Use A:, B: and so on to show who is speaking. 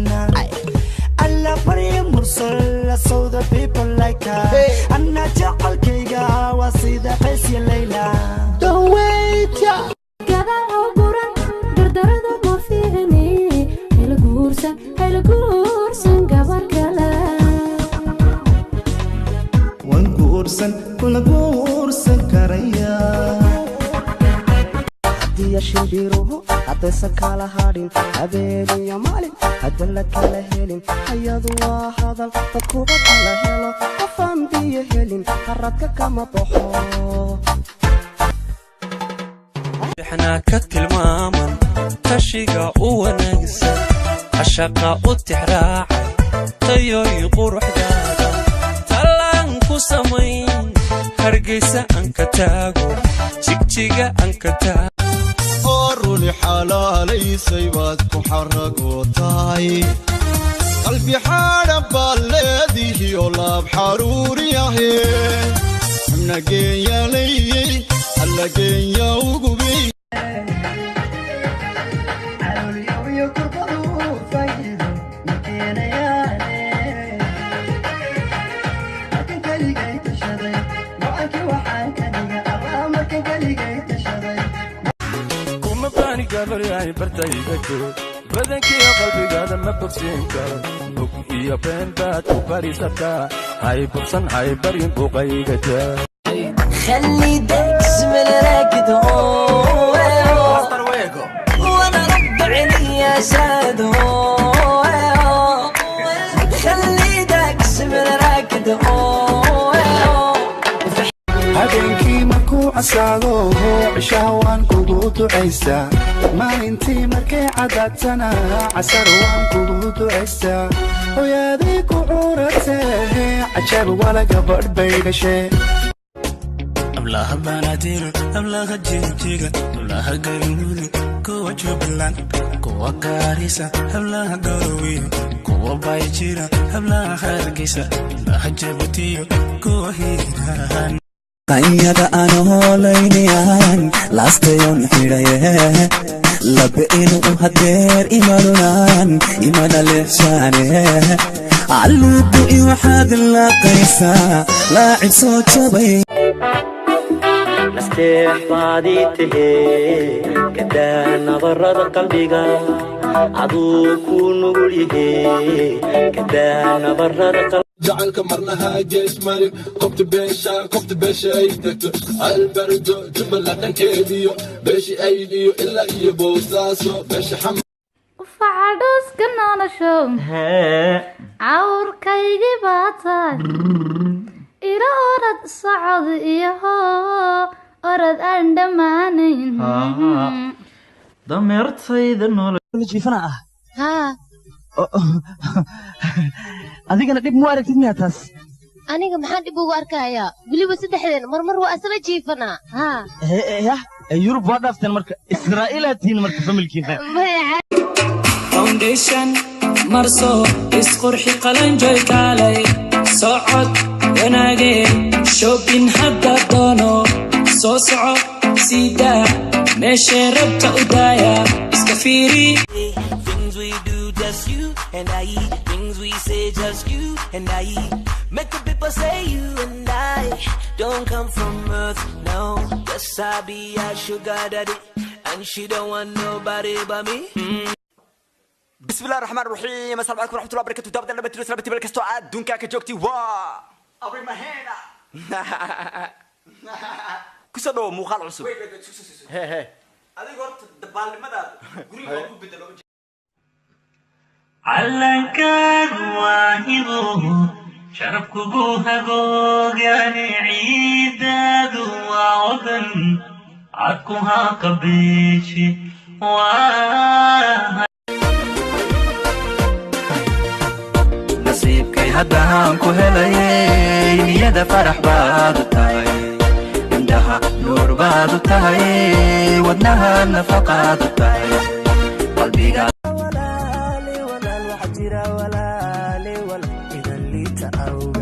A: Medina. I love Maria Mursal, so the people like her. I'm not your Alkega, I was see the face you Layla. Don't wait, yeah. Kula guursan karaya hadiya shibiruhu hadaysan kala hadhin habeeniyo maalin hadan la kala helin ayadu waa hadal dadkuba kala helo qofaan biyo helin qaradka kama baxo
B: احنا كتلماما تشيقا ونقسا عشاقا وتحراعا تيو يقروح دادا سمين هرقيسة أنك تاغو جيجيجا أنك تاغو
C: أروني حلالي سيباتكو حرقو تاي قلبي حارب بالذي يولاب حروري ياهي مناقين يا لي هلاقين يا وقبي
D: برياي برتايقك بدنك يا قلبي قاعد ما بقسينك بوك يا بين بات وباريستا هاي بقسن هاي برين بوقايقك
E: خلي دكس من راكد وانا رب عيني يا سادو خلي دكس من راكد
A: habeenkii markuu casaado cishaha waan kugu ducaysaa maalintii markay cadaadtana casar waan kugu ducaysaa hooyadii ku curatee cajab wala gabadh bay dhashee
B: ablaha banaadir ablaha jijiga ablaha galmudug kuwa jubbaland kuwa gaarisa ablaha garowe kuwa baayjira ablaha hargeysa ablaha jabuutiyo kuwa hiiraan
F: قيادة أنا هولينيان لاستيون حيريه لبئين وهدير إيمانونان إيمان الإحسانيه علوكو إيوحاد اللاقيسا لاعب صوت شبي
G: استحفادي تهي كدا نظرد قلبك عدوكو نقوليه كدا نظرد قلبك
C: جعلك مرنها جيش مالك قفت بيشا ايدك البرد جمل لنا كيديو بيشي ايديو الا يبوساسو بيشي حمد
H: وفعدوس كنا نشوم عور كيجي باتاي إلى أرد صعد إيهو أرد أندمانين
I: ضميرت سيد النور
J: جيفنا
K: ها
J: adigana dib mu aragtid miyaataas
K: aniga maxaan dib ugu arkayaa waliba saddexdeen marmar waa asla jiifana ha
J: yah yurub waa dhaafteen marka israa'iilaatiin marka familkiina
B: foundation marso isqurxi qalanjoy kaalay socod wanaageen shopping hadda doono soo soco sida meesha rabta u daaya iska fiiri
E: just you and I, things we say just you and I, make the people say you and I don't come from earth, no. Yes, I be a sugar daddy and she don't want nobody but me.
L: بسم الله الرحمن الرحيم. السلام عليكم ورحمة الله وبركاته. دابا لما تدرس لما تبارك استوعاب دونكا كجوكتي وا أبري ما هنا كسروا مخال عصب هي هذه قلت دبال ماذا قريب أبو بدلو
M: علنكان واهبه شربكه هجوج يعني عيداد وعدن عدكها قبيشي
F: نصيبكي هداهم كهلاي نيدا فرح بعد تاي عندها نور بعد تاي ودنها نفقة تاي قلبي
E: ولا لي ولا الوحجرة ولا لي ولا إذا اللي تأوي